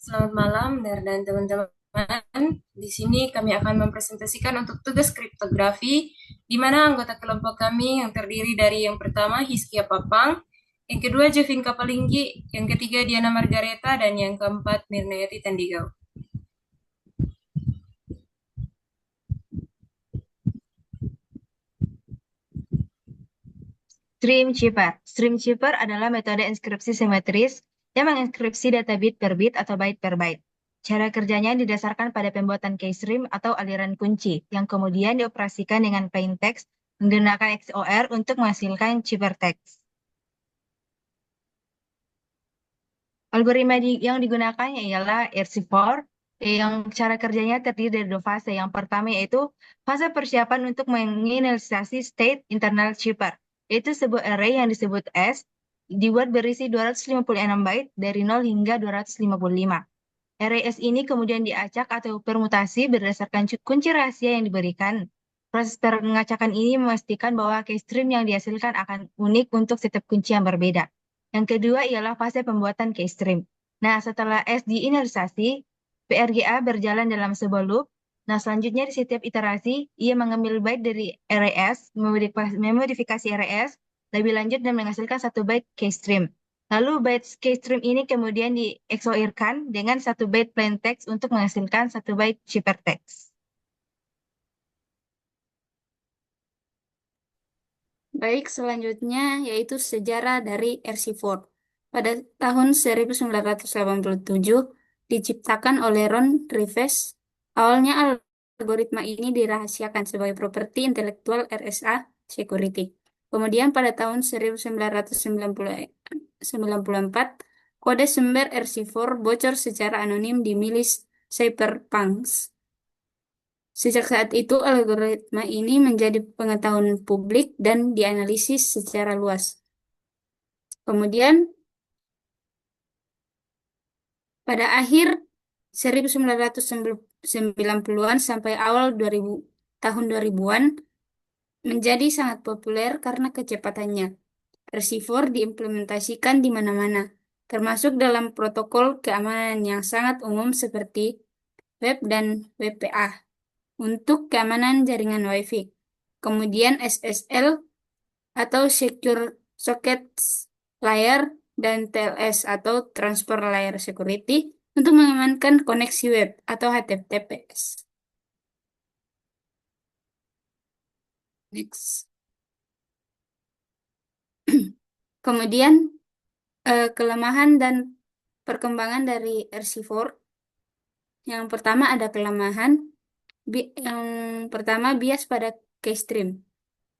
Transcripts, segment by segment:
Selamat malam, Dar dan teman-teman. Di sini kami akan mempresentasikan untuk tugas kriptografi, di mana anggota kelompok kami yang terdiri dari yang pertama Hiskia Papang, yang kedua Jovin Kapalinggi, yang ketiga Diana Margareta, dan yang keempat Mirnayati Tandigau. Stream cheaper adalah metode inskripsi simetris yang menginskripsi data bit per bit atau byte per byte. Cara kerjanya didasarkan pada pembuatan keystream atau aliran kunci yang kemudian dioperasikan dengan plain text menggunakan XOR untuk menghasilkan ciphertext. Yang digunakannya ialah RC4 yang cara kerjanya terdiri dari dua fase. Yang pertama yaitu fase persiapan untuk menginisiasi state internal chipper, yaitu sebuah array yang disebut S dibuat berisi 256 byte dari 0 hingga 255. Array S ini kemudian diacak atau permutasi berdasarkan kunci rahasia yang diberikan. Proses pengacakan ini memastikan bahwa keystream yang dihasilkan akan unik untuk setiap kunci yang berbeda. Yang kedua ialah fase pembuatan keystream. Nah, setelah S diinisialisasi, PRGA berjalan dalam sebuah loop. Nah, selanjutnya di setiap iterasi, ia mengambil byte dari array S, memodifikasi array S, lebih lanjut dan menghasilkan satu byte keystream. Lalu byte keystream ini kemudian di XOR-kan dengan satu byte plain text untuk menghasilkan satu byte ciphertext. Baik, selanjutnya yaitu sejarah dari RC4. Pada tahun 1987 diciptakan oleh Ron Rivest. Awalnya algoritma ini dirahasiakan sebagai properti intelektual RSA Security. Kemudian pada tahun 1994, kode sumber RC4 bocor secara anonim di milis cypherpunks. Sejak saat itu, algoritma ini menjadi pengetahuan publik dan dianalisis secara luas. Kemudian, pada akhir 1990-an sampai awal tahun 2000-an, menjadi sangat populer karena kecepatannya. RC4 diimplementasikan di mana-mana, termasuk dalam protokol keamanan yang sangat umum seperti web dan WPA untuk keamanan jaringan Wi-Fi. Kemudian SSL atau Secure Sockets Layer dan TLS atau Transfer Layer Security untuk mengamankan koneksi web atau HTTPS. Next. Kemudian kelemahan dan perkembangan dari RC4. Yang pertama ada kelemahan. Yang pertama bias pada keystream.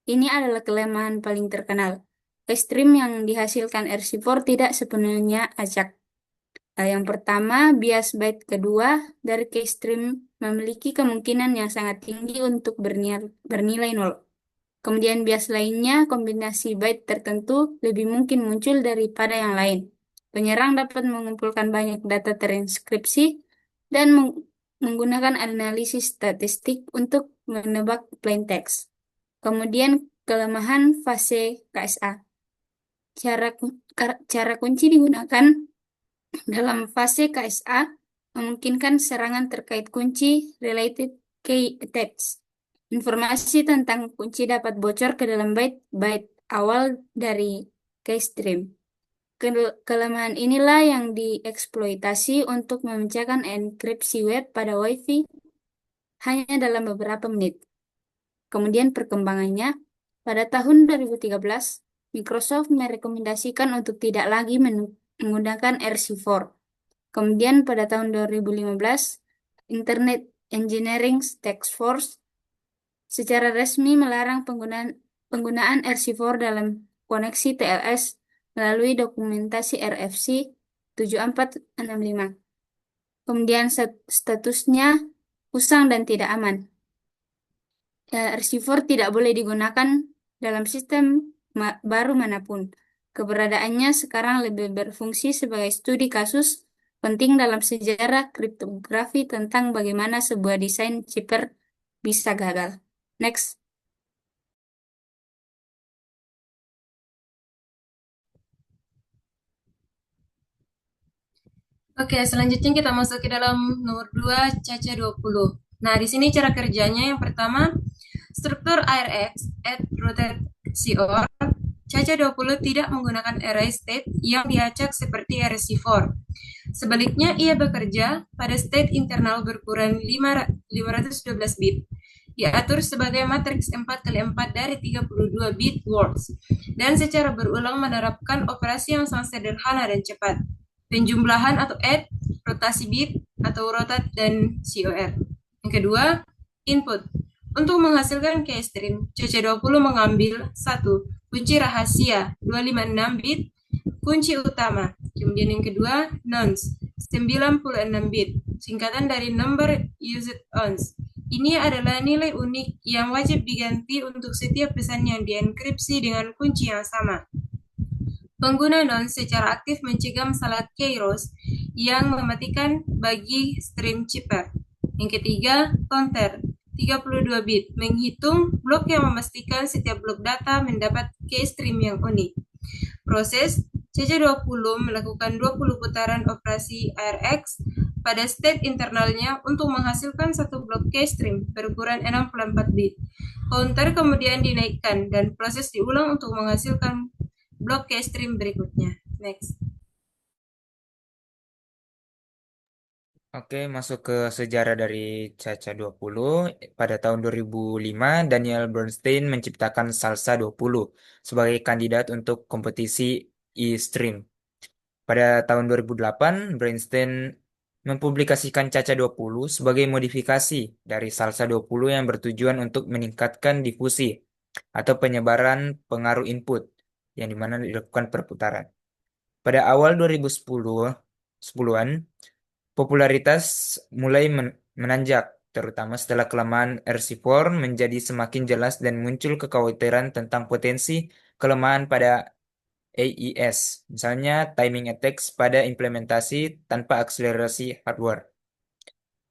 Ini adalah kelemahan paling terkenal. Keystream yang dihasilkan RC4 tidak sepenuhnya acak. Yang pertama, bias byte kedua dari keystream memiliki kemungkinan yang sangat tinggi untuk bernilai nol. Kemudian bias lainnya, kombinasi byte tertentu lebih mungkin muncul daripada yang lain. Penyerang dapat mengumpulkan banyak data terinskripsi dan menggunakan analisis statistik untuk menebak plain text. Kemudian kelemahan fase KSA. Cara kunci digunakan dalam fase KSA memungkinkan serangan terkait kunci related key attacks. Informasi tentang kunci dapat bocor ke dalam byte-byte awal dari keystream. Kelemahan inilah yang dieksploitasi untuk memecahkan enkripsi web pada Wi-Fi hanya dalam beberapa menit. Kemudian perkembangannya, pada tahun 2013, Microsoft merekomendasikan untuk tidak lagi menggunakan RC4. Kemudian pada tahun 2015, Internet Engineering Task Force secara resmi melarang penggunaan RC4 dalam koneksi TLS melalui dokumentasi RFC 7465. Kemudian statusnya usang dan tidak aman. RC4 tidak boleh digunakan dalam sistem baru manapun. Keberadaannya sekarang lebih berfungsi sebagai studi kasus penting dalam sejarah kriptografi tentang bagaimana sebuah desain chipper bisa gagal. Next. Oke, selanjutnya kita masuk ke dalam nomor 2, Caca 20. Nah, di sini cara kerjanya yang pertama, struktur ARX at rotate COR. Caca 20 tidak menggunakan array state yang diacak seperti RC4. Sebaliknya, ia bekerja pada state internal berukuran 512 bit. Diatur sebagai matriks 4x4 dari 32 bit words dan secara berulang menerapkan operasi yang sangat sederhana dan cepat. Penjumlahan atau add, rotasi bit atau rotate, dan COR. Yang kedua, input. Untuk menghasilkan keystream, CC20 mengambil satu kunci rahasia 256 bit, kunci utama. Kemudian yang kedua, nonce 96 bit, singkatan dari number used ons. Ini adalah nilai unik yang wajib diganti untuk setiap pesan yang dienkripsi dengan kunci yang sama. Pengguna non secara aktif mencegah masalah Kairos yang mematikan bagi stream chipper. Yang ketiga, counter 32 bit, menghitung blok yang memastikan setiap blok data mendapat keystream yang unik. Proses CC20 melakukan 20 putaran operasi ARX pada state internalnya untuk menghasilkan satu blok keystream berukuran 64 bit. Counter kemudian dinaikkan dan proses diulang untuk menghasilkan blok keystream berikutnya. Next. Oke, masuk ke sejarah dari Caca 20. Pada tahun 2005, Daniel Bernstein menciptakan Salsa 20 sebagai kandidat untuk kompetisi eStream. Pada tahun 2008, Bernstein mempublikasikan Caca 20 sebagai modifikasi dari Salsa 20 yang bertujuan untuk meningkatkan difusi atau penyebaran pengaruh input yang dimana dilakukan perputaran. Pada awal 2010-an, popularitas mulai menanjak, terutama setelah kelemahan RC4 menjadi semakin jelas dan muncul kekhawatiran tentang potensi kelemahan pada AES, misalnya timing attacks pada implementasi tanpa akselerasi hardware.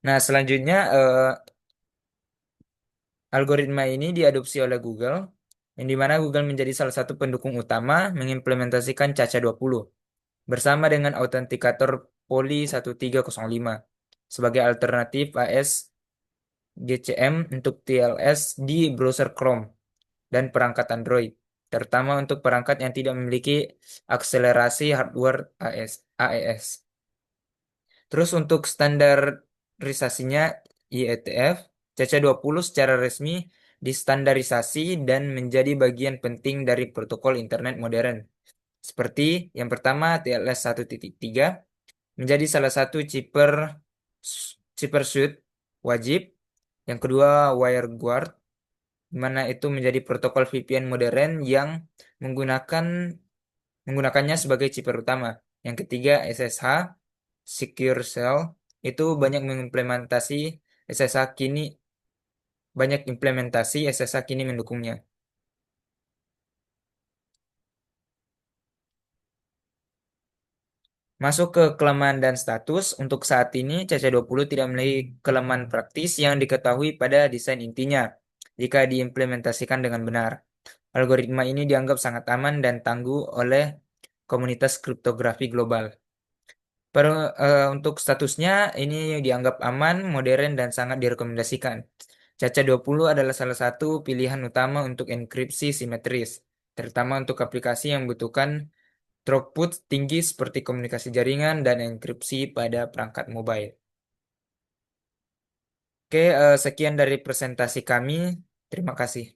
Nah, selanjutnya algoritma ini diadopsi oleh Google, yang dimana Google menjadi salah satu pendukung utama mengimplementasikan Caca 20 bersama dengan autentikator Poly 1305 sebagai alternatif AS GCM untuk TLS di browser Chrome dan perangkat Android, terutama untuk perangkat yang tidak memiliki akselerasi hardware AES. Terus untuk standarisasinya IETF, CC20 secara resmi distandarisasi dan menjadi bagian penting dari protokol internet modern. Seperti yang pertama TLS 1.3 menjadi salah satu chipper suite wajib. Yang kedua WireGuard, di mana itu menjadi protokol VPN modern yang menggunakannya sebagai chipper utama. Yang ketiga SSH Secure Shell, itu banyak implementasi SSH kini mendukungnya. Masuk ke kelemahan dan status, untuk saat ini CC20 tidak memiliki kelemahan praktis yang diketahui pada desain intinya jika diimplementasikan dengan benar. Algoritma ini dianggap sangat aman dan tangguh oleh komunitas kriptografi global. Untuk statusnya ini dianggap aman, modern, dan sangat direkomendasikan. Caca 20 adalah salah satu pilihan utama untuk enkripsi simetris, terutama untuk aplikasi yang membutuhkan throughput tinggi seperti komunikasi jaringan dan enkripsi pada perangkat mobile. Oke, sekian dari presentasi kami. Terima kasih.